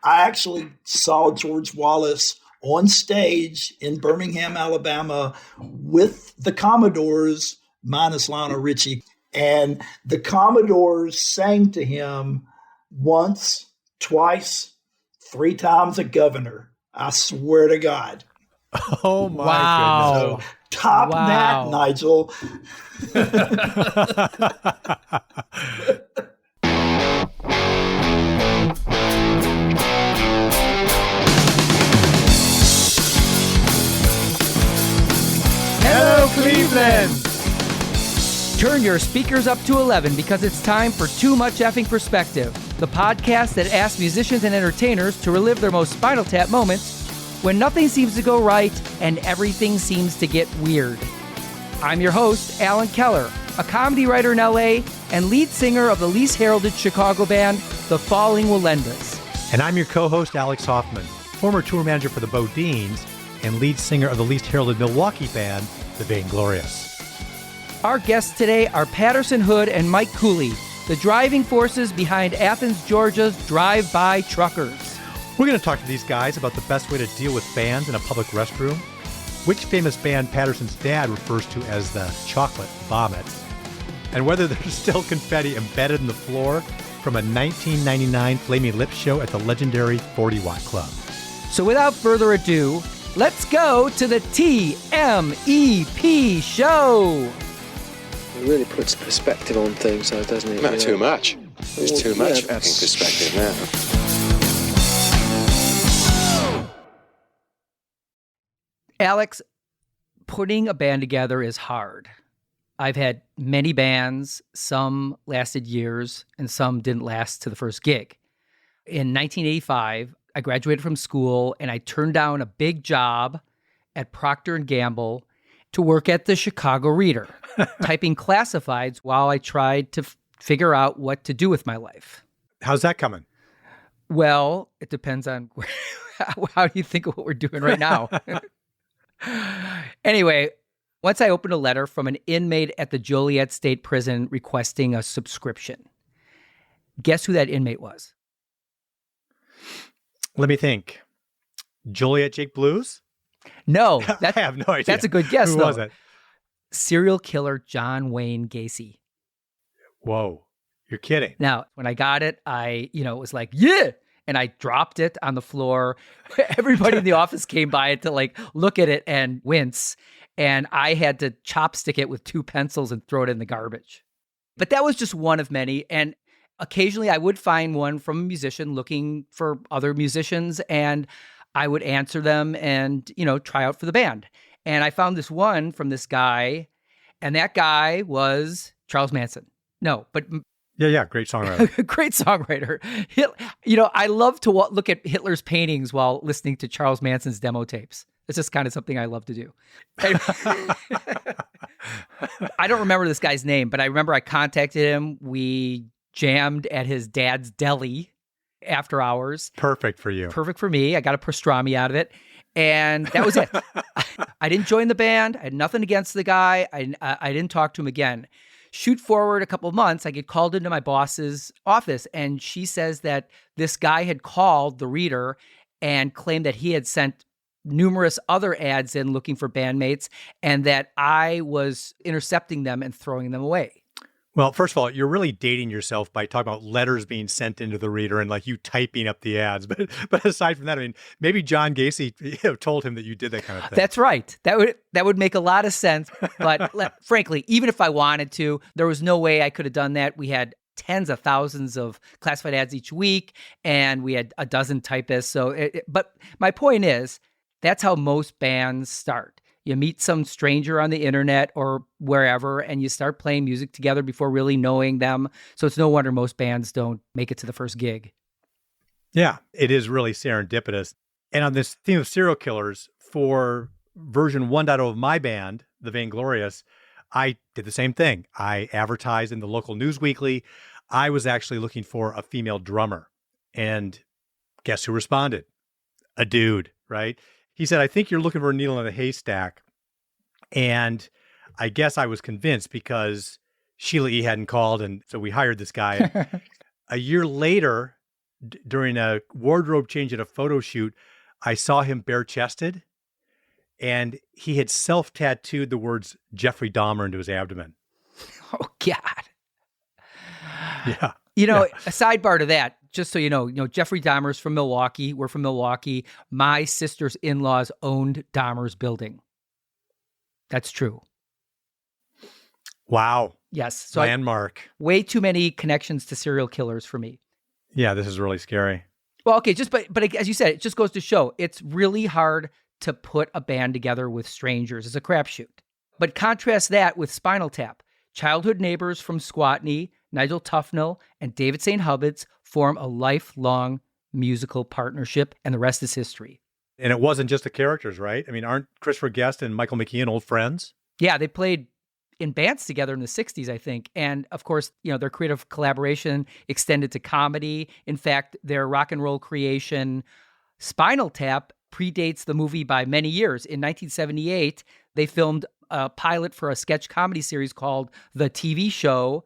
I actually saw George Wallace on stage in Birmingham, Alabama with the Commodores, minus Lionel Richie. And the Commodores sang to him once, twice, 3 times a governor. I swear to God. Oh, my goodness. So top that, Nigel. Hello, Cleveland! Turn your speakers up to 11 because it's time for Too Much Effing Perspective, the podcast that asks musicians and entertainers to relive their most Spinal Tap moments when nothing seems to go right and everything seems to get weird. I'm your host, Alan Keller, a comedy writer in LA and lead singer of the least heralded Chicago band, The Falling Wallendas. And I'm your co-host, Alex Hoffman, former tour manager for the Bodines and lead singer of the least heralded Milwaukee band, The Vainglorious. Our guests today are Patterson Hood and Mike Cooley, the driving forces behind Athens, Georgia's drive-by truckers. We're going to talk to these guys about the best way to deal with bands in a public restroom, which famous band Patterson's dad refers to as the chocolate vomit, and whether there's still confetti embedded in the floor from a 1999 Flaming Lips show at the legendary 40 Watt Club. So without further ado, let's go to the TMEP show. It really puts perspective on things, though, doesn't it? Not too much. There's too much effing perspective now. Alex, putting a band together is hard. I've had many bands, some lasted years, and some didn't last to the first gig. In 1985, I graduated from school, and I turned down a big job at Procter & Gamble to work at the Chicago Reader, typing classifieds while I tried to figure out what to do with my life. How's that coming? Well, it depends on how do you think of what we're doing right now. Anyway, once I opened a letter from an inmate at the Joliet State Prison requesting a subscription. Guess who that inmate was? Let me think. Joliet Jake Blues? No. I have no idea. That's a good guess, Who though. was it? Serial killer John Wayne Gacy. Whoa. You're kidding. Now, when I got it, I, was like, yeah! And I dropped it on the floor. Everybody in the office came by to look at it and wince. And I had to chopstick it with 2 pencils and throw it in the garbage. But that was just one of many. And occasionally I would find one from a musician looking for other musicians, and I would answer them and, try out for the band. And I found this one from this guy, and that guy was Charles Manson. No, but... Yeah, great songwriter. Great songwriter. I love to look at Hitler's paintings while listening to Charles Manson's demo tapes. It's just kind of something I love to do. I don't remember this guy's name, but I remember I contacted him. We jammed at his dad's deli after hours. Perfect for you. Perfect for me. I got a pastrami out of it. And that was it. I didn't join the band. I had nothing against the guy. I didn't talk to him again. Shoot forward a couple of months, I get called into my boss's office, and she says that this guy had called the Reader and claimed that he had sent numerous other ads in looking for bandmates, and that I was intercepting them and throwing them away. Well, first of all, you're really dating yourself by talking about letters being sent into the Reader and you typing up the ads. But aside from that, maybe John Gacy told him that you did that kind of thing. That's right. That would make a lot of sense. But frankly, even if I wanted to, there was no way I could have done that. We had tens of thousands of classified ads each week, and we had a dozen typists. But my point is, that's how most bands start. You meet some stranger on the internet or wherever, and you start playing music together before really knowing them. So it's no wonder most bands don't make it to the first gig. Yeah, it is really serendipitous. And on this theme of serial killers, for version 1.0 of my band, The Vainglorious, I did the same thing. I advertised in the local news weekly. I was actually looking for a female drummer. And guess who responded? A dude, right? He said, I think you're looking for a needle in a haystack. And I guess I was convinced because Sheila E. hadn't called. And so we hired this guy. A year later, during a wardrobe change at a photo shoot, I saw him bare-chested, and he had self-tattooed the words Jeffrey Dahmer into his abdomen. Oh, God. Yeah. A sidebar to that, just so you know, Jeffrey Dahmer's from Milwaukee. We're from Milwaukee. My sister's in-laws owned Dahmer's building. That's true. Wow. Yes. So Landmark. Way too many connections to serial killers for me. Yeah, this is really scary. Well, okay, but as you said, it just goes to show it's really hard to put a band together with strangers. It's a crapshoot. But contrast that with Spinal Tap. Childhood neighbors from Squatney, Nigel Tufnell, and David St. Hubbard's form a lifelong musical partnership, and the rest is history. And it wasn't just the characters, right? I mean, aren't Christopher Guest and Michael McKean old friends? Yeah, they played in bands together in the 60s, I think. And of course, their creative collaboration extended to comedy. In fact, their rock and roll creation, Spinal Tap, predates the movie by many years. In 1978, they filmed a pilot for a sketch comedy series called The TV Show,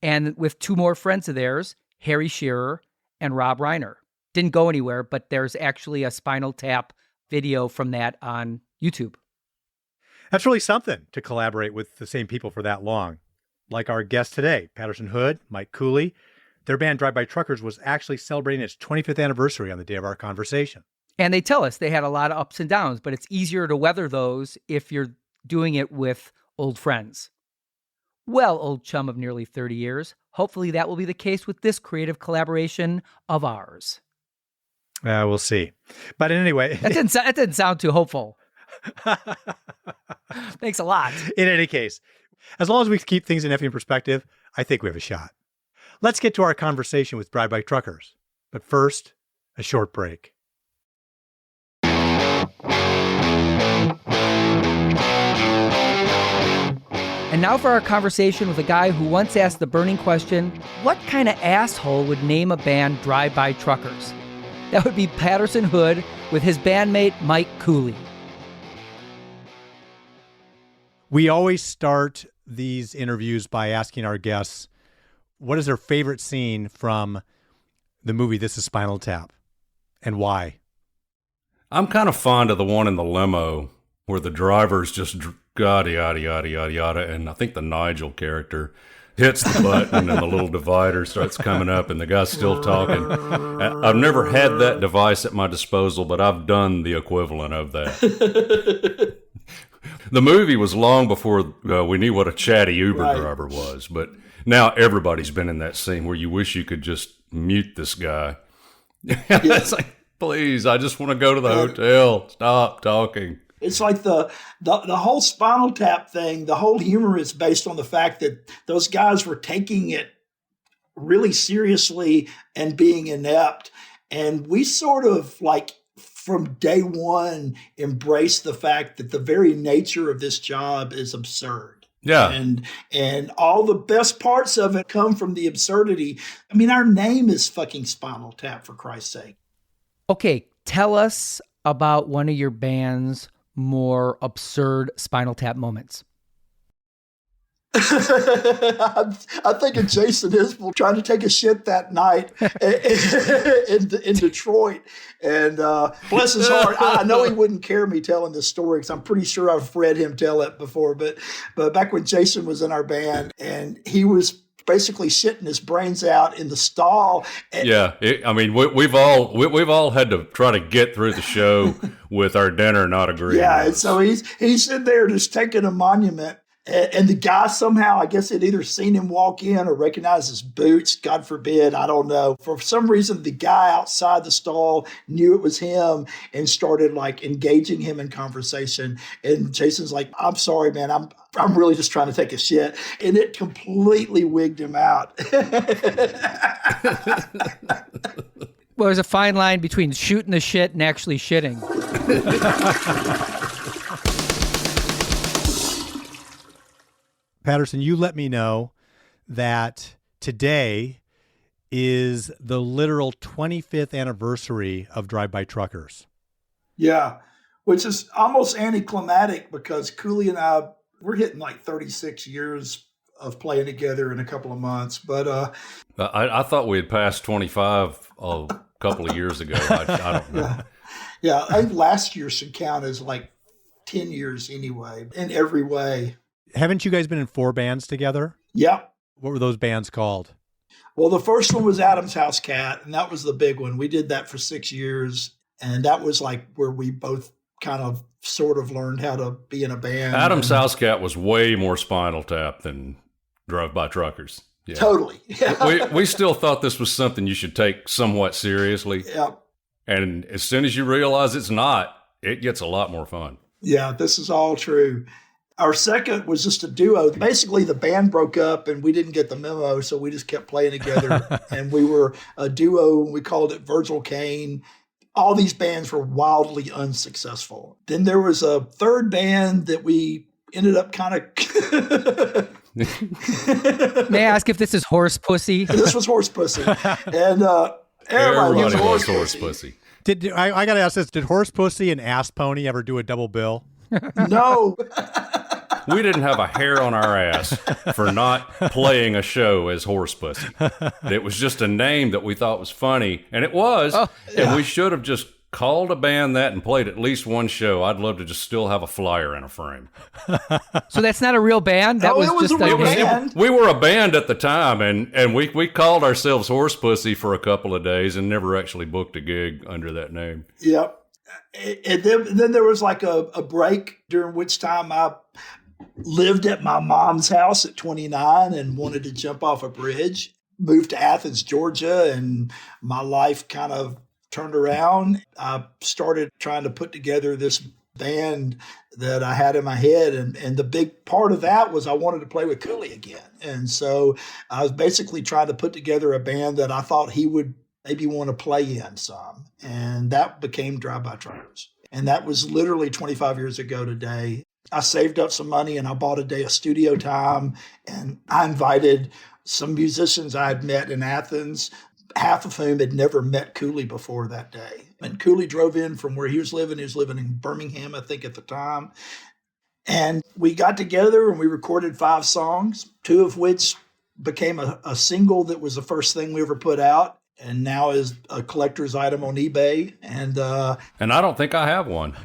and with two more friends of theirs, Harry Shearer and Rob Reiner. Didn't go anywhere, but there's actually a Spinal Tap video from that on YouTube. That's really something to collaborate with the same people for that long. Like our guest today, Patterson Hood, Mike Cooley. Their band Drive-By Truckers was actually celebrating its 25th anniversary on the day of our conversation. And they tell us they had a lot of ups and downs, but it's easier to weather those if you're doing it with old friends. Well, old chum of nearly 30 years, hopefully that will be the case with this creative collaboration of ours. We'll see. But anyway... That didn't sound too hopeful. Thanks a lot. In any case, as long as we keep things in effing perspective, I think we have a shot. Let's get to our conversation with Drive-By Truckers. But first, a short break. And now for our conversation with a guy who once asked the burning question, what kind of asshole would name a band Drive-By Truckers? That would be Patterson Hood with his bandmate Mike Cooley. We always start these interviews by asking our guests, what is their favorite scene from the movie This Is Spinal Tap, and why? I'm kind of fond of the one in the limo where the driver's just yada, yada, yada, yada, yada, and I think the Nigel character hits the button and the little divider starts coming up and the guy's still talking. I've never had that device at my disposal, but I've done the equivalent of that. The movie was long before we knew what a chatty Uber driver was, but now everybody's been in that scene where you wish you could just mute this guy. It's like, please, I just want to go to the hotel. Stop talking. It's like the whole Spinal Tap thing, the whole humor is based on the fact that those guys were taking it really seriously and being inept. And we sort of from day one embraced the fact that the very nature of this job is absurd. Yeah. And all the best parts of it come from the absurdity. I mean, our name is fucking Spinal Tap, for Christ's sake. Okay, tell us about one of your band's more absurd Spinal Tap moments. I think of Jason Isbell trying to take a shit that night in Detroit. And bless his heart, I know he wouldn't care me telling this story because I'm pretty sure I've read him tell it before. But back when Jason was in our band and he was basically shitting his brains out in the stall. We've all had to try to get through the show with our dinner not agreeing. Yeah, and so he's in there just taking a monument. And the guy somehow, I guess, had either seen him walk in or recognized his boots. God forbid, I don't know. For some reason, the guy outside the stall knew it was him and started engaging him in conversation. And Jason's like, "I'm sorry, man. I'm really just trying to take a shit," and it completely wigged him out. Well, there's a fine line between shooting the shit and actually shitting. Patterson, you let me know that today is the literal 25th anniversary of Drive-By Truckers. Yeah, which is almost anticlimactic because Cooley and I, we're hitting 36 years of playing together in a couple of months. But I thought we had passed 25 a couple of years ago. I don't know. Yeah, I think last year should count as like 10 years anyway, in every way. Haven't you guys been in 4 bands together? Yeah. What were those bands called? Well, the first one was Adam's House Cat, and that was the big one. We did that for 6 years, and that was like where we both kind of sort of learned how to be in a band. Adam's House Cat was way more Spinal Tap than Drive-By Truckers. Yeah. Totally. Yeah. We still thought this was something you should take somewhat seriously. Yeah. And as soon as you realize it's not, it gets a lot more fun. Yeah, this is all true. Our second was just a duo. Basically, the band broke up and we didn't get the memo, so we just kept playing together. And we were a duo. We called it Virgil Kane. All these bands were wildly unsuccessful. Then there was a third band that we ended up kind of... May I ask if this is Horsepussy? This was Horsepussy. And Everybody loves Horsepussy. I got to ask this, did Horsepussy and Ass Pony ever do a double bill? No. We didn't have a hair on our ass for not playing a show as Horsepussy. It was just a name that we thought was funny, and it was. Oh, yeah. And we should have just called a band that and played at least one show. I'd love to just still have a flyer in a frame. So that's not a real band? That was just a real band. We were a band at the time, and we called ourselves Horsepussy for a couple of days and never actually booked a gig under that name. Yep. And then there was like a break during which time I lived at my mom's house at 29 and wanted to jump off a bridge, moved to Athens, Georgia, and my life kind of turned around. I started trying to put together this band that I had in my head. And the big part of that was I wanted to play with Cooley again. And so I was basically trying to put together a band that I thought he would maybe want to play in some. And that became Drive-By Truckers. And that was literally 25 years ago today. I saved up some money and I bought a day of studio time. And I invited some musicians I had met in Athens, half of whom had never met Cooley before that day. And Cooley drove in from where he was living. He was living in Birmingham, I think, at the time. And we got together and we recorded 5 songs, 2 of which became a single that was the first thing we ever put out. And now is a collector's item on eBay. And I don't think I have one.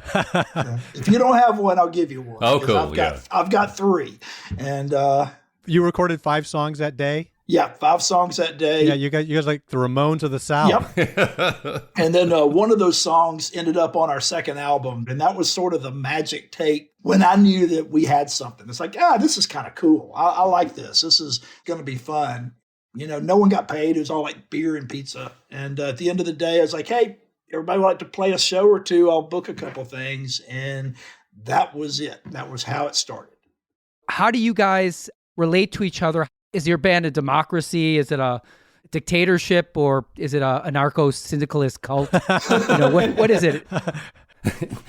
If you don't have one, I'll give you one. Oh, cool. I've got 3. And you recorded 5 songs that day? Yeah, 5 songs that day. Yeah, you guys like the Ramones of the South. Yep. And then one of those songs ended up on our second album. And that was sort of the magic take when I knew that we had something. It's like, this is kind of cool. I like this. This is going to be fun. You know, no one got paid. It was all like beer and pizza. And at the end of the day, I was like, hey, everybody would like to play a show or 2. I'll book a couple things. And that was it. That was how it started. How do you guys relate to each other? Is your band a democracy? Is it a dictatorship? Or is it a anarcho-syndicalist cult? What is it?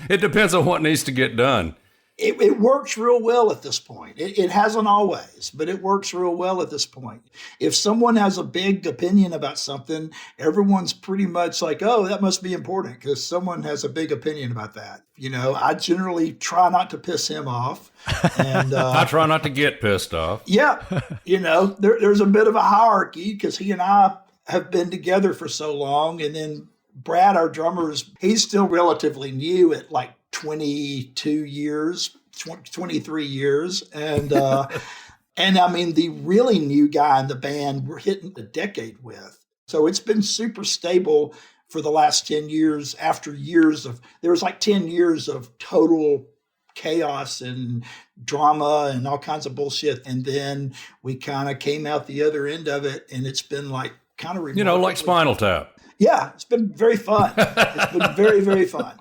It depends on what needs to get done. It works real well at this point. It hasn't always, but it works real well at this point. If someone has a big opinion about something, everyone's pretty much like, oh, that must be important because someone has a big opinion about that. You know, I generally try not to piss him off. And I try not to get pissed off. Yeah. You know, there's a bit of a hierarchy because he and I have been together for so long. And then Brad, our drummer, he's still relatively new at like 22 years, 23 years. And and I mean, the really new guy in the band, we're hitting a decade with. So it's been super stable for the last 10 years after there was like 10 years of total chaos and drama and all kinds of bullshit. And then we kind of came out the other end of it. And it's been like kind of, like Spinal Tap. Yeah, it's been very fun. It's been very, very fun.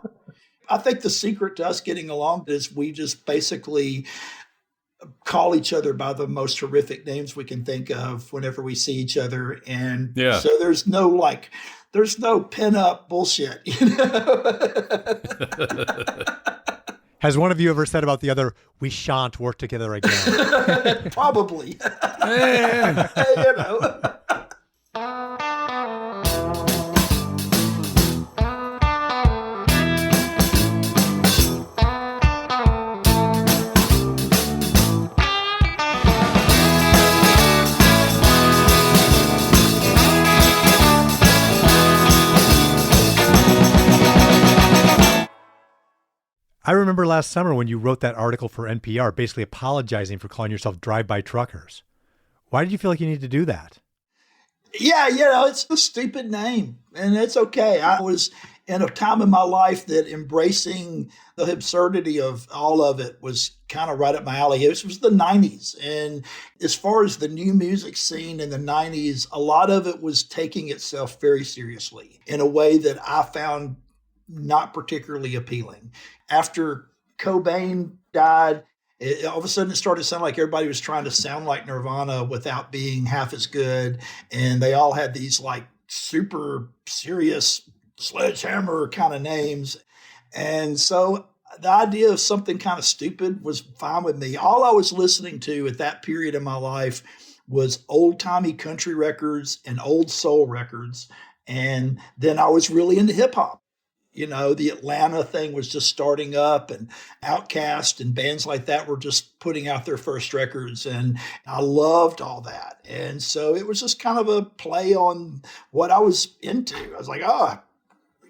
I think the secret to us getting along is we just basically call each other by the most horrific names we can think of whenever we see each other. And so there's no pin-up bullshit, you know? Has one of you ever said about the other, we shan't work together again? Probably. You know. I remember last summer when you wrote that article for NPR, basically apologizing for calling yourself Drive-By Truckers. Why did you feel like you needed to do that? Yeah, it's a stupid name, and it's okay. I was in a time in my life that embracing the absurdity of all of it was kind of right up my alley. It was the 90s. And as far as the new music scene in the 90s, a lot of it was taking itself very seriously in a way that I found not particularly appealing. After Cobain died, all of a sudden it started to sound like everybody was trying to sound like Nirvana without being half as good. And they all had these like super serious sledgehammer kind of names. And so the idea of something kind of stupid was fine with me. All I was listening to at that period in my life was old timey country records and old soul records. And then I was really into hip hop. You know, the Atlanta thing was just starting up, and Outkast and bands like that were just putting out their first records. And I loved all that. And so it was just kind of a play on what I was into. I was like,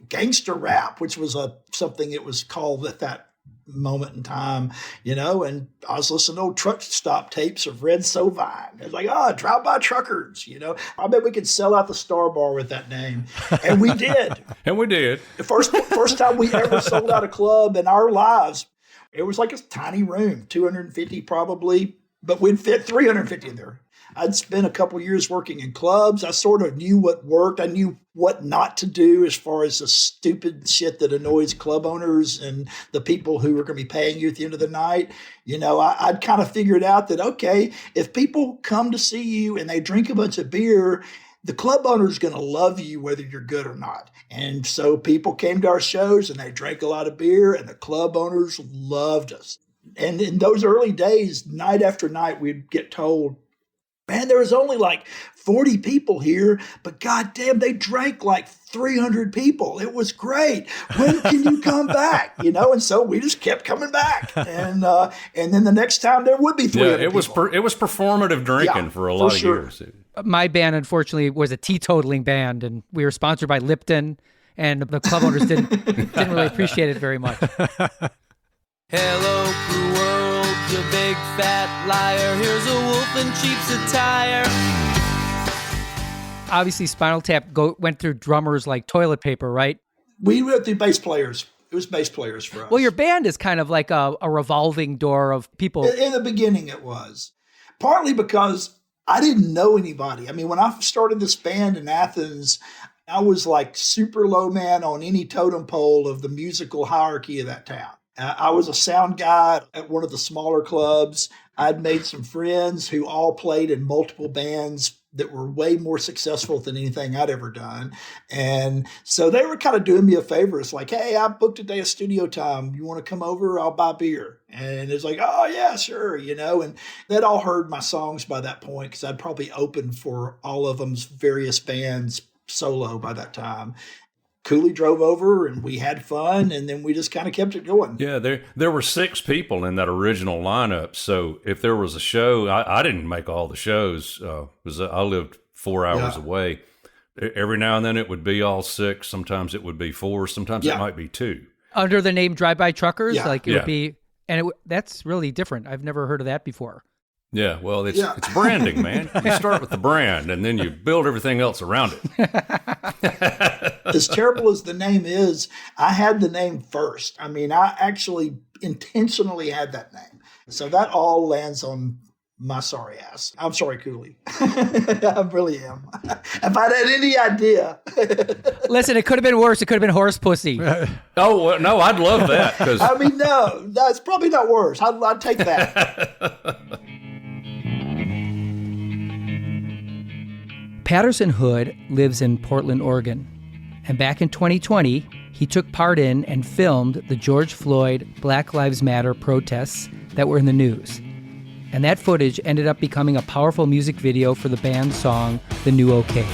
gangster rap, which was something it was called at that moment in time, you know, and I was listening to old truck stop tapes of Red Sovine. I was like, Drive-By Truckers, you know. I bet we could sell out the Star Bar with that name. And we did. And we did. The first time we ever sold out a club in our lives, it was like a tiny room, 250 probably, but we'd fit 350 in there. I'd spent a couple years working in clubs. I sort of knew what worked. I knew what not to do as far as the stupid shit that annoys club owners and the people who are going to be paying you at the end of the night. You know, I'd kind of figured out that, okay, if people come to see you and they drink a bunch of beer, the club owner is going to love you whether you're good or not. And so people came to our shows and they drank a lot of beer, and the club owners loved us. And in those early days, night after night, we'd get told, man, there was only like 40 people here, but goddamn, they drank like 300 people. It was great. When can you come back? You know, and so we just kept coming back. And then the next time there would be 300 it was people. it was performative drinking for a lot of years. My band, unfortunately, was a teetotaling band, and we were sponsored by Lipton, and the club owners didn't really appreciate it very much. Hello, cruel world, you big fat liar. Here's a wolf in cheap attire. Obviously, Spinal Tap went through drummers like toilet paper, right? We went through bass players. It was bass players for us. Well, your band is kind of like a revolving door of people. In the beginning, it was. Partly because I didn't know anybody. I mean, when I started this band in Athens, I was like super low man on any totem pole of the musical hierarchy of that town. I was a sound guy at one of the smaller clubs. I'd made some friends who all played in multiple bands that were way more successful than anything I'd ever done. And so they were kind of doing me a favor. It's like, hey, I booked a day of studio time. You want to come over? I'll buy beer. And it's like, oh, yeah, sure, you know. And they'd all heard my songs by that point because I'd probably opened for all of them's various bands solo by that time. Cooley drove over and we had fun, and then we just kind of kept it going. Yeah, there were 6 people in that original lineup. So if there was a show, I didn't make all the shows because I lived 4 hours away. Every now and then it would be all 6. Sometimes it would be 4. Sometimes it might be 2. Under the name Drive-By Truckers? Yeah. Like it would be, and that's really different. I've never heard of that before. Yeah, well, it's branding, man. You start with the brand, and then you build everything else around it. As terrible as the name is, I had the name first. I mean, I actually intentionally had that name. So that all lands on my sorry ass. I'm sorry, Cooley. I really am. If I'd had any idea. Listen, it could have been worse. It could have been Horsepussy. Oh, well, no, I'd love that. I mean, no, it's probably not worse. I'd take that. Patterson Hood lives in Portland, Oregon. And back in 2020, he took part in and filmed the George Floyd Black Lives Matter protests that were in the news. And that footage ended up becoming a powerful music video for the band's song, The New OK.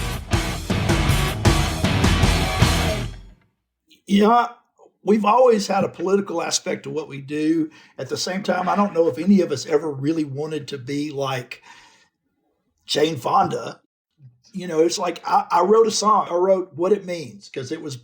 Yeah, we've always had a political aspect to what we do. At the same time, I don't know if any of us ever really wanted to be like Jane Fonda. You know, it's like I wrote a song. I wrote What It Means because it was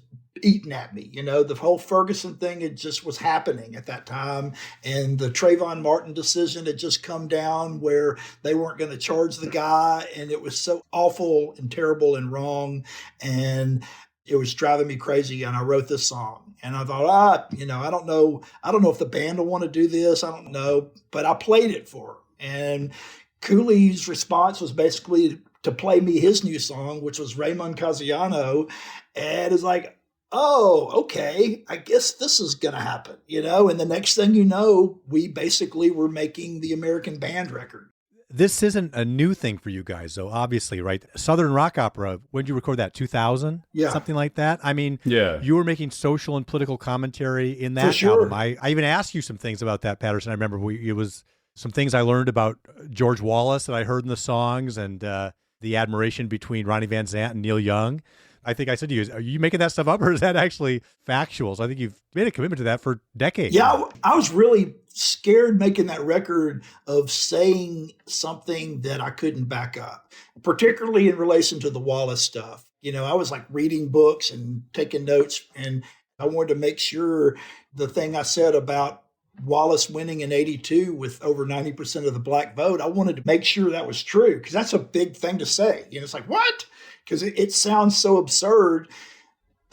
eating at me. The whole Ferguson thing, it just was happening at that time. And the Trayvon Martin decision had just come down where they weren't going to charge the guy. And it was so awful and terrible and wrong. And it was driving me crazy. And I wrote this song. And I thought, I don't know if the band will want to do this. I don't know. But I played it for her. And Cooley's response was basically to play me his new song, which was Raymond Casiano. And it's like, oh, okay, I guess this is going to happen, And the next thing you know, we basically were making the American band record. This isn't a new thing for you guys, though, obviously, right? Southern Rock Opera, when did you record that, 2000? Yeah. Something like that? I mean, Yeah. You were making social and political commentary in that For sure. album. I even asked you some things about that, Patterson. I remember it was some things I learned about George Wallace that I heard in the songs and the admiration between Ronnie Van Zant and Neil Young. I think I said to you, are you making that stuff up or is that actually factual? So I think you've made a commitment to that for decades. Yeah, I was really scared making that record of saying something that I couldn't back up, particularly in relation to the Wallace stuff. I was like reading books and taking notes, and I wanted to make sure the thing I said about Wallace winning in 82 with over 90% of the black vote, I wanted to make sure that was true because that's a big thing to say. It's like, what? Because it sounds so absurd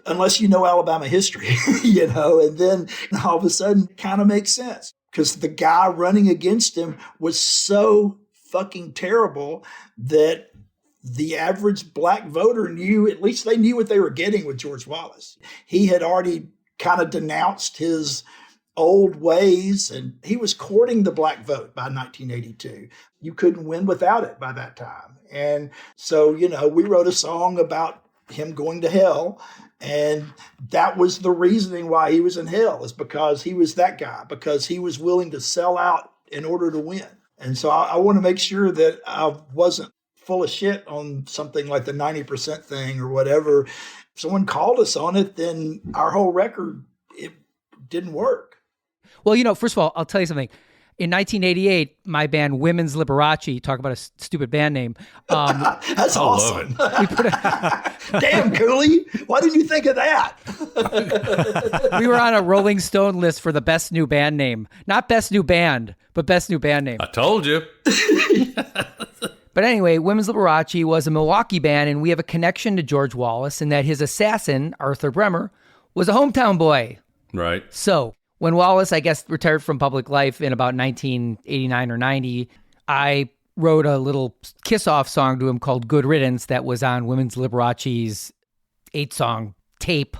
unless you know Alabama history, and then all of a sudden it kind of makes sense because the guy running against him was so fucking terrible that the average black voter knew, at least they knew what they were getting with George Wallace. He had already kind of denounced his old ways, and he was courting the black vote by 1982. You couldn't win without it by that time. And so, we wrote a song about him going to hell, and that was the reasoning why he was in hell, is because he was that guy, because he was willing to sell out in order to win. And so I want to make sure that I wasn't full of shit on something like the 90% thing or whatever. If someone called us on it, then our whole record, it didn't work. Well, first of all, I'll tell you something. In 1988, my band Women's Liberace, talk about a stupid band name. That's awesome. Damn, Cooley. Why didn't you think of that? We were on a Rolling Stone list for the best new band name. Not best new band, but best new band name. I told you. But anyway, Women's Liberace was a Milwaukee band, and we have a connection to George Wallace in that his assassin, Arthur Bremer, was a hometown boy. Right. So when Wallace, I guess, retired from public life in about 1989 or 90, I wrote a little kiss-off song to him called Good Riddance that was on Women's Liberace's 8-song tape,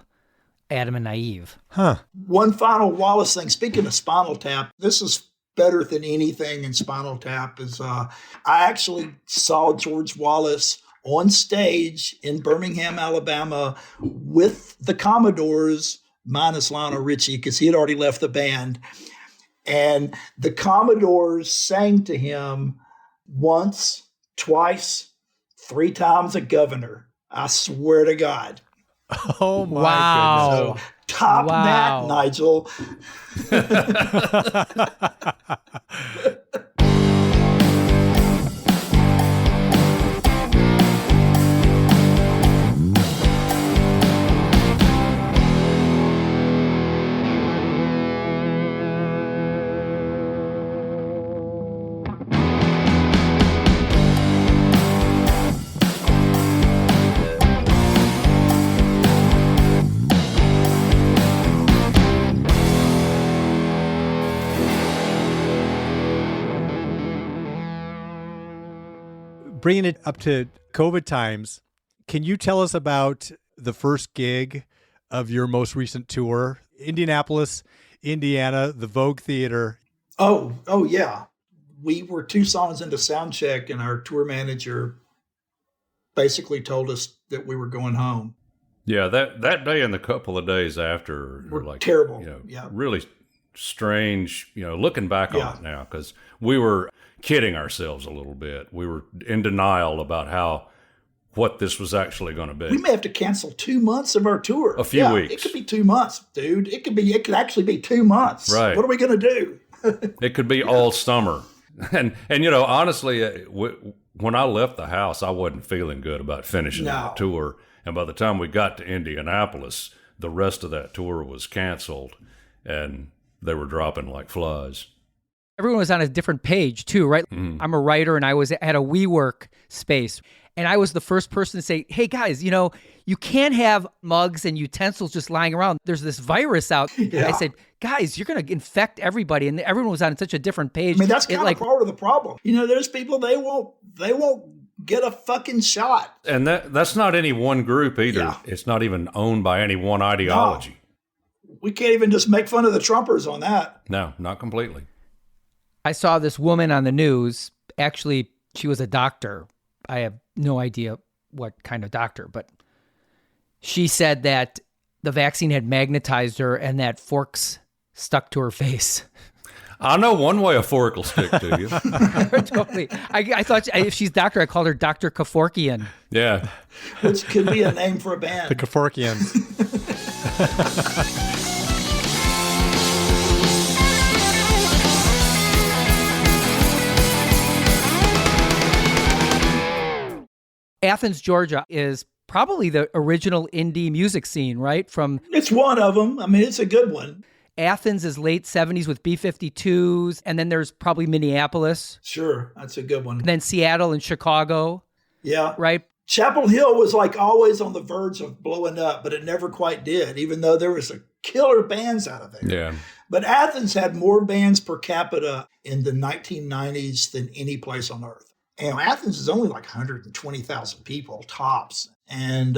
Adam and Naive. Huh. One final Wallace thing. Speaking of Spinal Tap, this is better than anything in Spinal Tap. I actually saw George Wallace on stage in Birmingham, Alabama with the Commodores, minus Lionel Richie, because he had already left the band. And the Commodores sang to him once, twice, 3 times a Governor. I swear to God. Oh, my wow. goodness. So, top that, Nigel. Bringing it up to COVID times, can you tell us about the first gig of your most recent tour? Indianapolis, Indiana, the Vogue Theater. Oh, yeah. We were 2 songs into sound check, and our tour manager basically told us that we were going home. Yeah, that day and the couple of days after Were like terrible. Yeah. Really strange, looking back on it now, because we were kidding ourselves a little bit. We were in denial about what this was actually going to be. We may have to cancel 2 months of our tour. A few weeks. It could be 2 months, dude. It could actually be 2 months. Right. What are we going to do? It could be all summer. And honestly, when I left the house, I wasn't feeling good about finishing that tour. And by the time we got to Indianapolis, the rest of that tour was canceled, and they were dropping like flies. Everyone was on a different page too, right? I'm a writer, and I was at a WeWork space, and I was the first person to say, hey guys, you can't have mugs and utensils just lying around. There's this virus out. Yeah. I said, guys, you're going to infect everybody. And everyone was on such a different page. I mean, that's kind of part of the problem. There's people, they won't get a fucking shot. And that's not any one group either. Yeah. It's not even owned by any one ideology. No. We can't even just make fun of the Trumpers on that. No, not completely. I saw this woman on the news. Actually, she was a doctor. I have no idea what kind of doctor, but she said that the vaccine had magnetized her and that forks stuck to her face. I know one way a fork will stick to you. Totally. I thought if she's doctor, I called her Dr. Kevorkian. Yeah. Which could be a name for a band. The Kevorkians. Athens, Georgia is probably the original indie music scene, right? It's one of them. I mean, it's a good one. Athens is late 70s with B-52s, and then there's probably Minneapolis. Sure, that's a good one. And then Seattle and Chicago. Yeah. Right? Chapel Hill was like always on the verge of blowing up, but it never quite did, even though there was a killer bands out of there. Yeah. But Athens had more bands per capita in the 1990s than any place on earth. And Athens is only like 120,000 people tops, and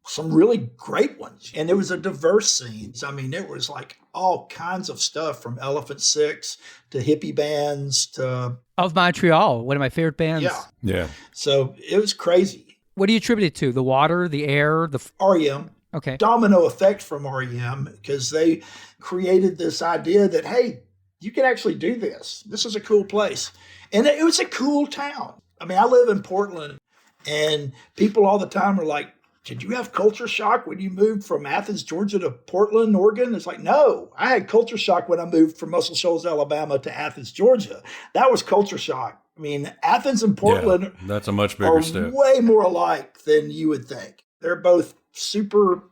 some really great ones. And it was a diverse scene. I mean, it was like all kinds of stuff, from Elephant Six to hippie bands to... Of Montreal, one of my favorite bands. Yeah. Yeah. So it was crazy. What do you attribute it to? The water, the air, REM. Okay. Domino effect from REM, because they created this idea that, hey, you can actually do this. This is a cool place. And it was a cool town. I mean, I live in Portland, and people all the time are like, did you have culture shock when you moved from Athens, Georgia to Portland, Oregon? It's like, no, I had culture shock when I moved from Muscle Shoals, Alabama to Athens, Georgia. That was culture shock. I mean, Athens and Portland that's a much bigger step. Way more alike than you would think. They're both super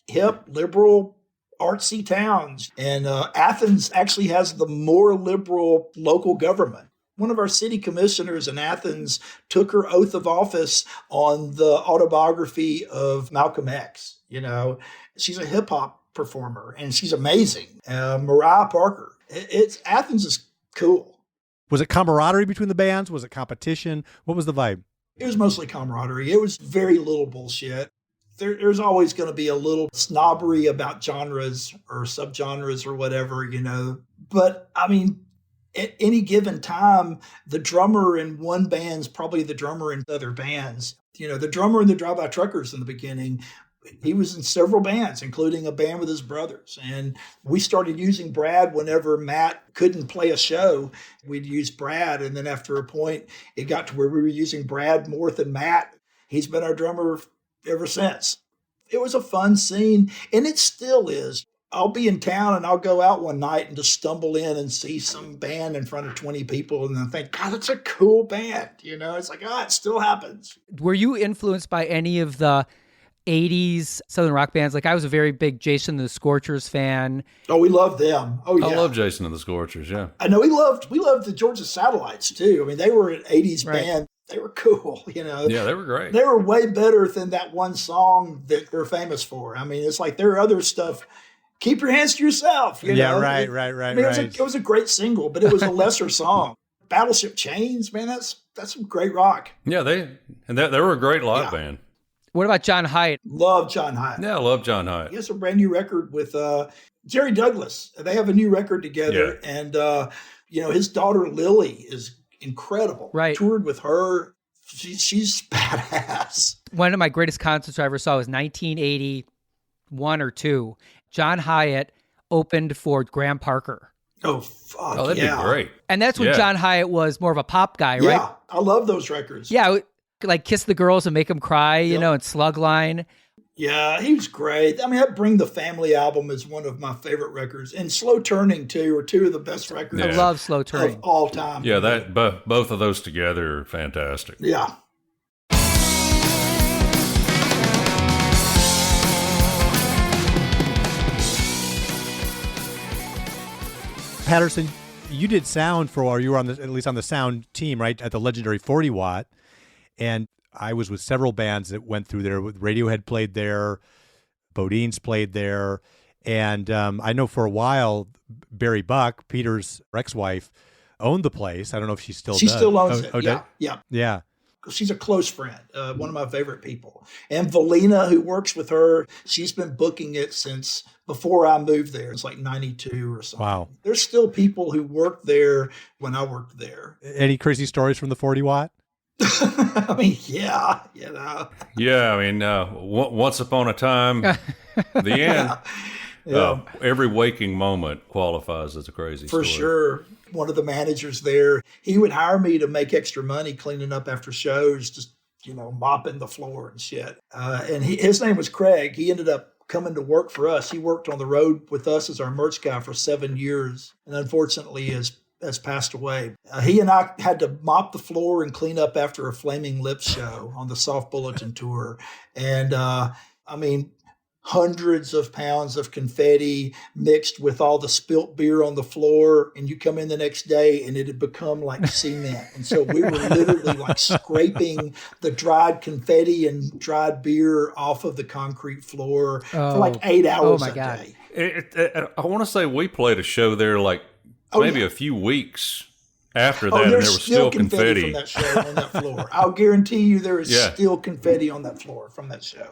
hip, liberal, artsy towns. And Athens actually has the more liberal local government. One of our city commissioners in Athens took her oath of office on the autobiography of Malcolm X. She's a hip hop performer, and she's amazing. Mariah Parker. Athens is cool. Was it camaraderie between the bands? Was it competition? What was the vibe? It was mostly camaraderie. It was very little bullshit. There's always going to be a little snobbery about genres or subgenres or whatever, But I mean, at any given time, the drummer in one band's probably the drummer in other bands. The drummer in the Drive-By Truckers in the beginning, he was in several bands, including a band with his brothers. And we started using Brad whenever Matt couldn't play a show. We'd use Brad. And then after a point, it got to where we were using Brad more than Matt. He's been our drummer ever since. It was a fun scene, and it still is. I'll be in town and I'll go out one night and just stumble in and see some band in front of 20 people and then think, God, that's a cool band. It's like, it still happens. Were you influenced by any of the 80s Southern rock bands? Like, I was a very big Jason and the Scorchers fan. Oh, we love them. Oh, yeah. I love Jason and the Scorchers, yeah. I know we loved the Georgia Satellites too. I mean, they were an 80s band. They were cool, Yeah, they were great. They were way better than that one song that they're famous for. I mean, it's like their other stuff. Keep your hands to yourself. Yeah, right. I mean, it was a great single, but it was a lesser song. Battleship Chains, man, that's some great rock. Yeah, they were a great live band. What about John Hyatt? Love John Hyatt. Yeah, I love John Hyatt. He has a brand new record with Jerry Douglas. They have a new record together, and his daughter Lily is incredible. Right, toured with her. She's badass. One of my greatest concerts I ever saw was 1981 or 2. John Hyatt opened for Graham Parker. Oh, fuck. Oh, that'd be great. And that's when John Hyatt was more of a pop guy, right? Yeah, I love those records. Yeah, like Kiss the Girls and Make Them Cry, and Slugline. Yeah, he was great. I mean, that Bring the Family album is one of my favorite records. And Slow Turning, too, are two of the best records I love Slow Turning of all time. Yeah, both of those together are fantastic. Yeah. Patterson, you did sound for a while. You were at least on the sound team, right, at the legendary 40 Watt. And I was with several bands that went through there. Radiohead played there, Bodine's played there, and I know for a while Barry Buck, Peter's ex-wife, owned the place. I don't know if she still does. She still owns it. Yeah. She's a close friend, one of my favorite people. And Valina, who works with her, she's been booking it since before I moved there. It's like 92 or something. Wow. There's still people who worked there when I worked there. Any crazy stories from the 40 Watt? I mean, yeah, you know. Yeah, I mean, once upon a time, the end. Yeah. Every waking moment qualifies as a crazy story. For sure. One of the managers there, he would hire me to make extra money cleaning up after shows, just, mopping the floor and shit. And his name was Craig. He ended up coming to work for us. He worked on the road with us as our merch guy for 7 years, and unfortunately has passed away. He and I had to mop the floor and clean up after a Flaming Lips show on the Soft Bulletin tour. And hundreds of pounds of confetti mixed with all the spilt beer on the floor. And you come in the next day and it had become like cement. And so we were literally like scraping the dried confetti and dried beer off of the concrete floor for like 8 hours a day. I want to say we played a show there maybe a few weeks after that, and there was still confetti from that show on that floor. I'll guarantee you there is still confetti on that floor from that show.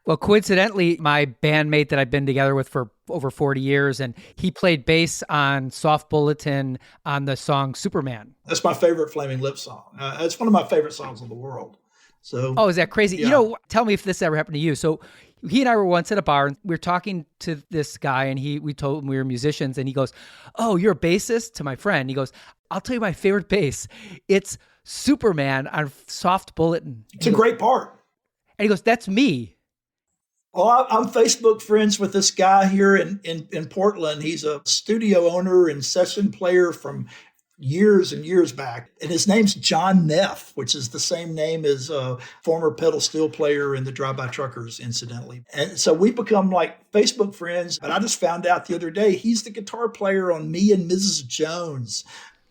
Well, coincidentally, my bandmate that I've been together with for over 40 years, and he played bass on Soft Bulletin on the song Superman. That's my favorite Flaming Lips song. It's one of my favorite songs in the world. So, is that crazy? Yeah. Tell me if this ever happened to you. So he and I were once at a bar, and we were talking to this guy, and we told him we were musicians, and he goes, "Oh, you're a bassist?" To my friend. He goes, "I'll tell you my favorite bass. It's Superman on Soft Bulletin." It's a great part. And he goes, "That's me." Well, I'm Facebook friends with this guy here in Portland. He's a studio owner and session player from years and years back. And his name's John Neff, which is the same name as a former pedal steel player in the Drive-By Truckers, incidentally. And so we become like Facebook friends. But I just found out the other day, he's the guitar player on Me and Mrs. Jones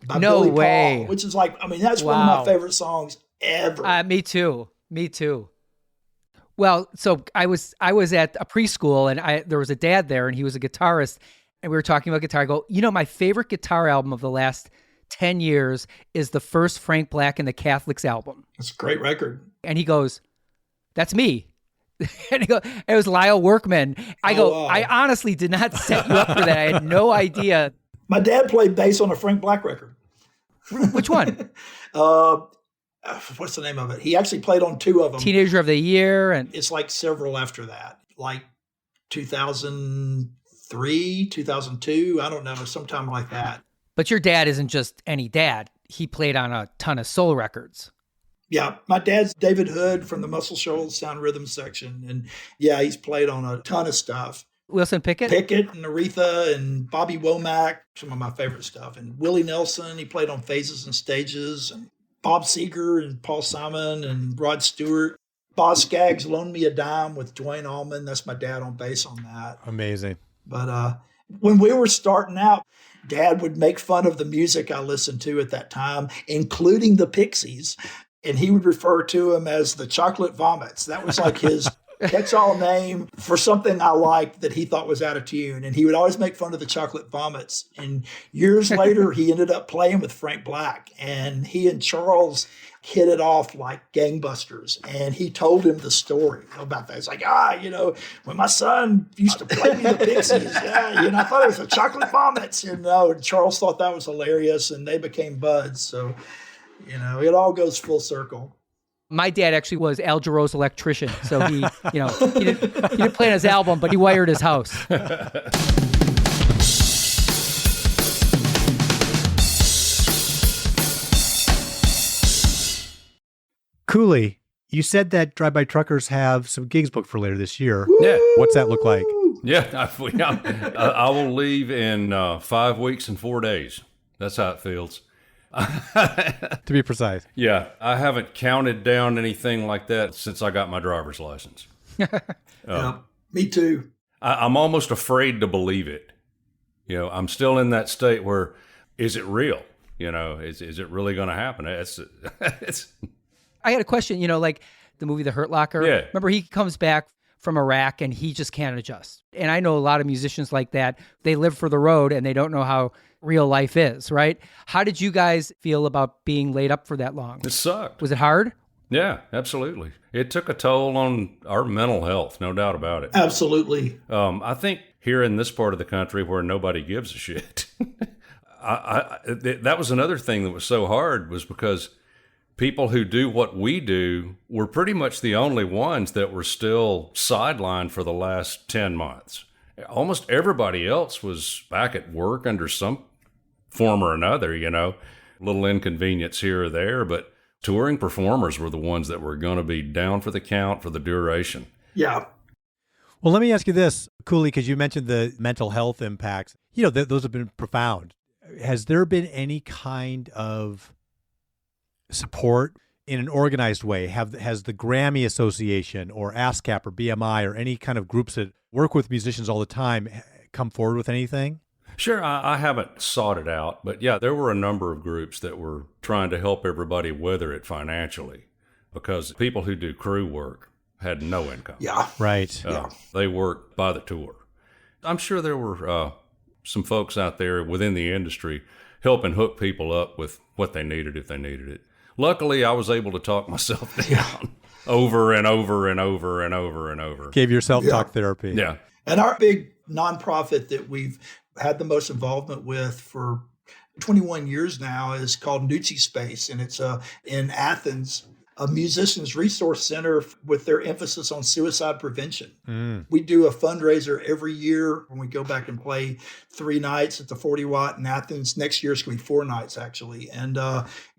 by No Billy way. Paul, which is that's one of my favorite songs ever. Me too. Well, so I was at a preschool, and there was a dad there, and he was a guitarist, and we were talking about guitar. I go, my favorite guitar album of the last 10 years is the first Frank Black and the Catholics album. It's a great record. And he goes, "That's me." And he goes, "It was Lyle Workman." I go, wow. "I honestly did not set you up for that. I had no idea." My dad played bass on a Frank Black record. Which one? What's the name of it? He actually played on 2 of them. Teenager of the Year. And it's like several after that, like 2003, 2002. I don't know, sometime like that. But your dad isn't just any dad. He played on a ton of soul records. Yeah, my dad's David Hood from the Muscle Shoals Sound Rhythm section. And yeah, he's played on a ton of stuff. Wilson Pickett? Pickett and Aretha and Bobby Womack, some of my favorite stuff. And Willie Nelson, he played on Phases and Stages. And Bob Seger and Paul Simon and Rod Stewart. Boz Scaggs Loaned Me a Dime with Dwayne Allman. That's my dad on bass on that. Amazing. But when we were starting out, Dad would make fun of the music I listened to at that time, including the Pixies. And he would refer to them as the Chocolate Vomits. That was like his catch-all name for something I liked that he thought was out of tune. And he would always make fun of the Chocolate Vomits. And years later, he ended up playing with Frank Black. And he and Charles hit it off like gangbusters. And he told him the story about that. It's like, when my son used to play me the Pixies, I thought it was the Chocolate Vomits. And Charles thought that was hilarious. And they became buds. So, it all goes full circle. My dad actually was Al Jarreau's electrician, so he didn't play on his album, but he wired his house. Cooley, you said that Drive-By Truckers have some gigs booked for later this year. Yeah. What's that look like? Yeah, I will leave in 5 weeks and 4 days. That's how it feels. To be precise. Yeah, I haven't counted down anything like that since I got my driver's license. Yeah, me too. I'm almost afraid to believe it. I'm still in that state where, is it real? Is it really going to happen? It's I had a question, like the movie The Hurt Locker. Yeah. Remember, he comes back from Iraq and he just can't adjust. And I know a lot of musicians like that. They live for the road and they don't know how real life is, right? How did you guys feel about being laid up for that long? It sucked. Was it hard? Yeah, absolutely. It took a toll on our mental health, no doubt about it. Absolutely. I think here in this part of the country where nobody gives a shit, that was another thing that was so hard, was because people who do what we do were pretty much the only ones that were still sidelined for the last 10 months. Almost everybody else was back at work under some form or another, little inconvenience here or there, but touring performers were the ones that were going to be down for the count for the duration. Yeah. Well, let me ask you this, Cooley, because you mentioned the mental health impacts. Those have been profound. Has there been any kind of support in an organized way? Has the Grammy Association or ASCAP or BMI or any kind of groups that work with musicians all the time come forward with anything? Sure, I haven't sought it out, but yeah, there were a number of groups that were trying to help everybody weather it financially, because people who do crew work had no income. Yeah. Right. They worked by the tour. I'm sure there were some folks out there within the industry helping hook people up with what they needed if they needed it. Luckily, I was able to talk myself down over and over and over and over and over. Gave yourself talk therapy. Yeah. And our big nonprofit that we've had the most involvement with for 21 years now is called Nucci Space, and it's in Athens, a musicians resource center with their emphasis on suicide prevention. We do a fundraiser every year when we go back and play 3 nights at the 40 Watt in Athens. Next year it's going to be 4 nights actually. And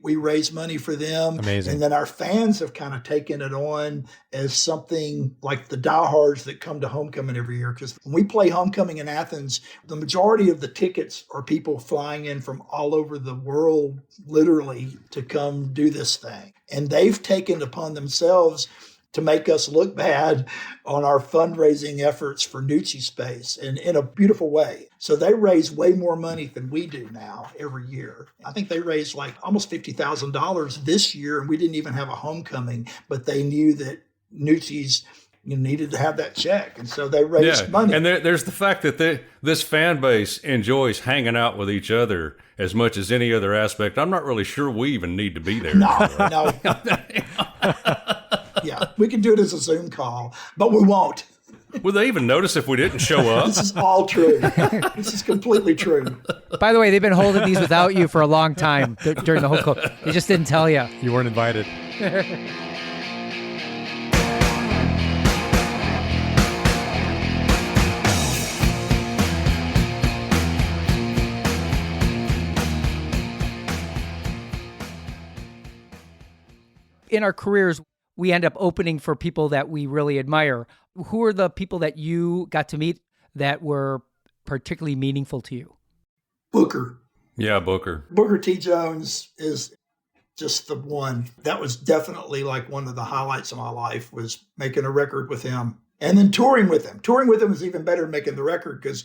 we raise money for them. Amazing. And then our fans have kind of taken it on as something like the diehards that come to homecoming every year. Because when we play homecoming in Athens, the majority of the tickets are people flying in from all over the world, literally, to come do this thing. And they've taken upon themselves to make us look bad on our fundraising efforts for Nucci Space, and in a beautiful way. So they raise way more money than we do now every year. I think they raised like almost $50,000 this year, and we didn't even have a homecoming, but they knew that Nucci's needed to have that check, and so they raised money. And there's the fact that this fan base enjoys hanging out with each other as much as any other aspect. I'm not really sure we even need to be there. No. Yeah, we can do it as a Zoom call, but we won't. Would they even notice if we didn't show up? This is all true. This is completely true. By the way, they've been holding these without you for a long time during the whole call. They just didn't tell you. You weren't invited. In our careers, we end up opening for people that we really admire. Who are the people that you got to meet that were particularly meaningful to you? Booker. Yeah, Booker. Booker T. Jones is just the one. That was definitely like one of the highlights of my life, was making a record with him. And then touring with him. Touring with him was even better than making the record, because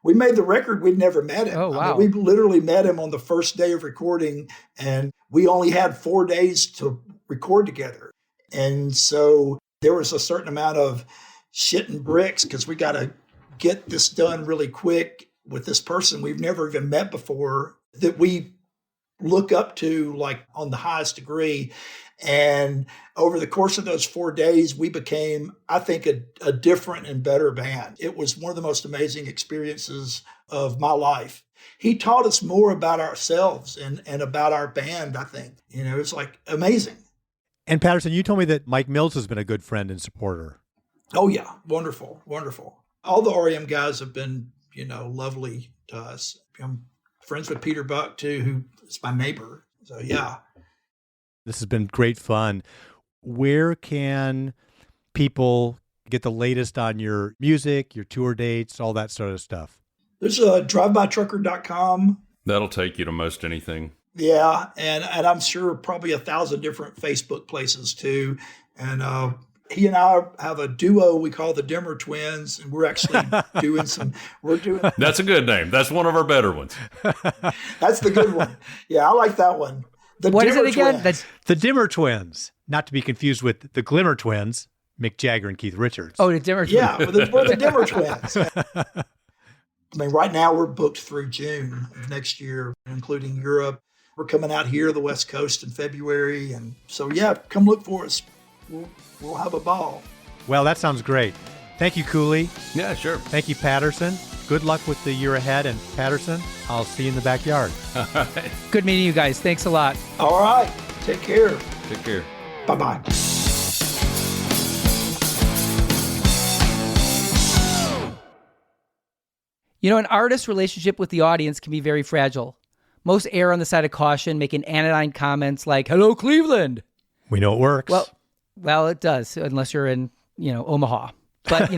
we made the record, we'd never met him. Oh, wow. We literally met him on the first day of recording, and we only had 4 days to record together. And so there was a certain amount of shit and bricks, because we got to get this done really quick with this person we've never even met before, that we look up to like on the highest degree. And over the course of those 4 days, we became, I think, a different and better band. It was one of the most amazing experiences of my life. He taught us more about ourselves and about our band, I think. It's like amazing. And Patterson, you told me that Mike Mills has been a good friend and supporter. Oh, yeah. Wonderful. Wonderful. All the REM guys have been, lovely to us. I'm friends with Peter Buck, too, who is my neighbor. So, yeah. This has been great fun. Where can people get the latest on your music, your tour dates, all that sort of stuff? There's drivebytrucker.com. That'll take you to most anything. Yeah, and I'm sure probably 1,000 different Facebook places too. And He and I have a duo we call the Dimmer Twins, and we're actually doing That's a good name. That's one of our better ones. That's the good one. Yeah, I like that one. What is it again? The Dimmer Twins, not to be confused with the Glimmer Twins, Mick Jagger and Keith Richards. Oh, the Dimmer Twins. Yeah, we're the Dimmer Twins. I mean, right now we're booked through June of next year, including Europe. We're coming out here, the West Coast, in February. And so, yeah, come look for us. We'll have a ball. Well, that sounds great. Thank you, Cooley. Yeah, sure. Thank you, Patterson. Good luck with the year ahead. And Patterson, I'll see you in the backyard. Good meeting you guys. Thanks a lot. All right. Take care. Take care. Bye-bye. You know, an artist's relationship with the audience can be very fragile. Most err on the side of caution, making anodyne comments like, "Hello, Cleveland." We know it works. Well, it does, unless you're in, Omaha. But,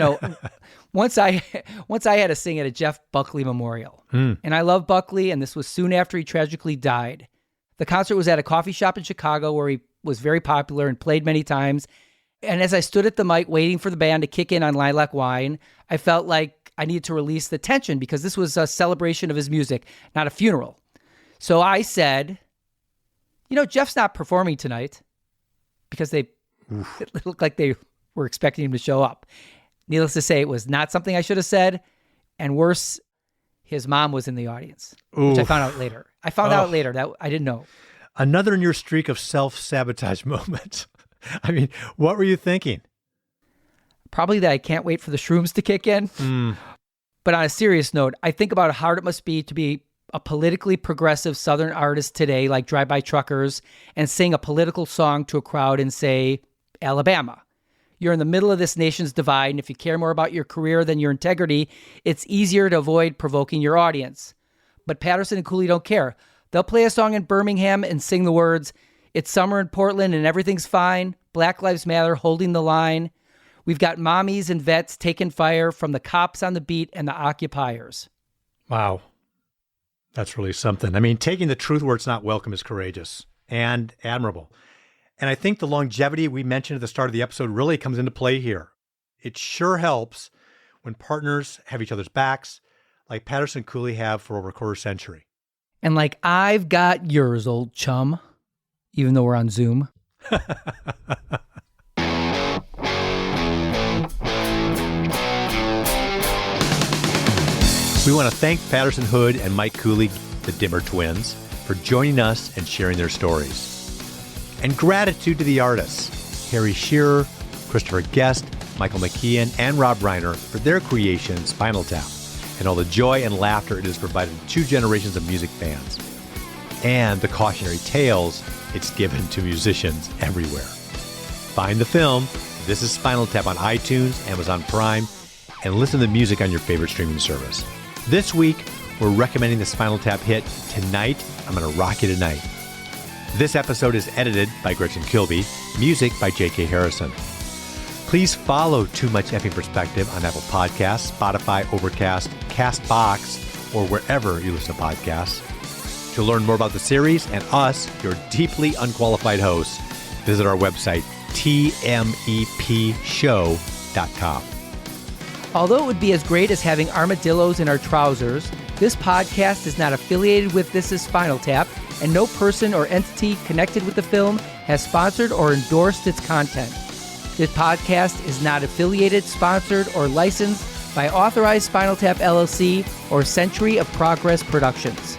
once I had to sing at a Jeff Buckley memorial. And I love Buckley, and this was soon after he tragically died. The concert was at a coffee shop in Chicago where he was very popular and played many times. And as I stood at the mic waiting for the band to kick in on Lilac Wine, I felt like I needed to release the tension because this was a celebration of his music, not a funeral. So I said, Jeff's not performing tonight, because it looked like they were expecting him to show up. Needless to say, it was not something I should have said. And worse, his mom was in the audience, which I found out later. That I didn't know. Another in your streak of self-sabotage moments. I mean, what were you thinking? Probably that I can't wait for the shrooms to kick in. But on a serious note, I think about how hard it must be to be a politically progressive Southern artist today, like Drive-By Truckers, and sing a political song to a crowd in, say, Alabama. You're in the middle of this nation's divide, and if you care more about your career than your integrity, it's easier to avoid provoking your audience. But Patterson and Cooley don't care. They'll play a song in Birmingham and sing the words, "It's summer in Portland and everything's fine. Black Lives Matter holding the line. We've got mommies and vets taking fire from the cops on the beat and the occupiers." Wow. That's really something. I mean, taking the truth where it's not welcome is courageous and admirable. And I think the longevity we mentioned at the start of the episode really comes into play here. It sure helps when partners have each other's backs, like Patterson and Cooley have for over a quarter century. And like I've got yours, old chum, even though we're on Zoom. We want to thank Patterson Hood and Mike Cooley, the Dimmer Twins, for joining us and sharing their stories. And gratitude to the artists, Harry Shearer, Christopher Guest, Michael McKeon, and Rob Reiner for their creation, Spinal Tap, and all the joy and laughter it has provided to 2 generations of music fans, and the cautionary tales it's given to musicians everywhere. Find the film, This is Spinal Tap, on iTunes, Amazon Prime, and listen to the music on your favorite streaming service. This week, we're recommending the Spinal Tap hit, Tonight, I'm Gonna Rock You Tonight. This episode is edited by Gretchen Kilby, music by J.K. Harrison. Please follow Too Much Effing Perspective on Apple Podcasts, Spotify, Overcast, CastBox, or wherever you listen to podcasts. To learn more about the series and us, your deeply unqualified hosts, visit our website, tmepshow.com. Although it would be as great as having armadillos in our trousers, this podcast is not affiliated with This is Spinal Tap, and no person or entity connected with the film has sponsored or endorsed its content. This podcast is not affiliated, sponsored, or licensed by Authorized Spinal Tap LLC or Century of Progress Productions.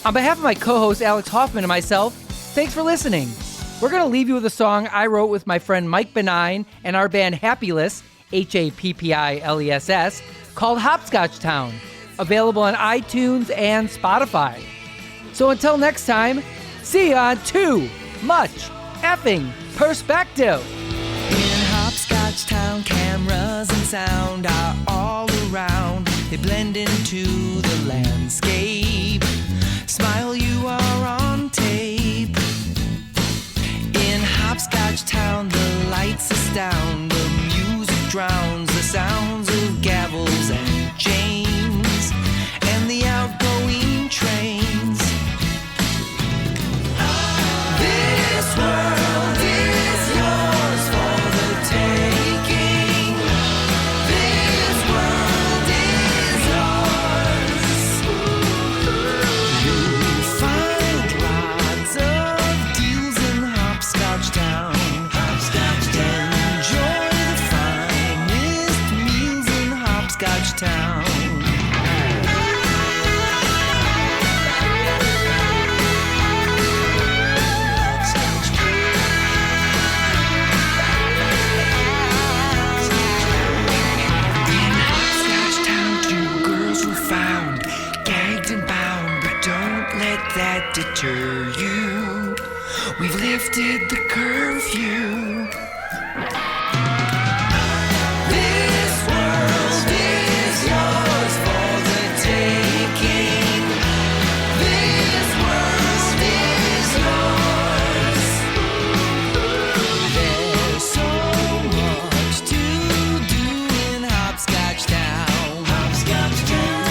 On behalf of my co-host Alex Hoffman and myself, thanks for listening. We're going to leave you with a song I wrote with my friend Mike Benign and our band Happyless, Happiless, called Hopscotch Town, available on iTunes and Spotify. So until next time, see you on Too Much Effing Perspective. In Hopscotch Town, cameras and sound are all around. They blend into the landscape. Smile, you are on tape. In Hopscotch Town, the lights astound. The music drowns the sounds of gavels and chains and the outgoing trains. This world is yours for Hopscotch Town. That deter you. We've lifted the curfew. This world is yours for the taking. This world is yours. There's so much to do in Hopscotch Town. Hopscotch Town.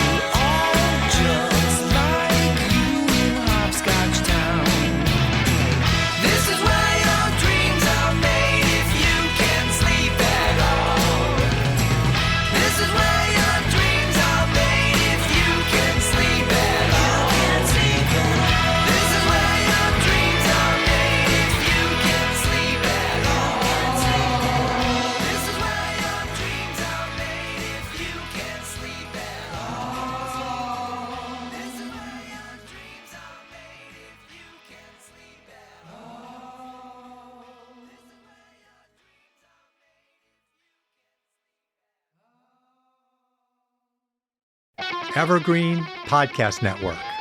Evergreen Podcast Network.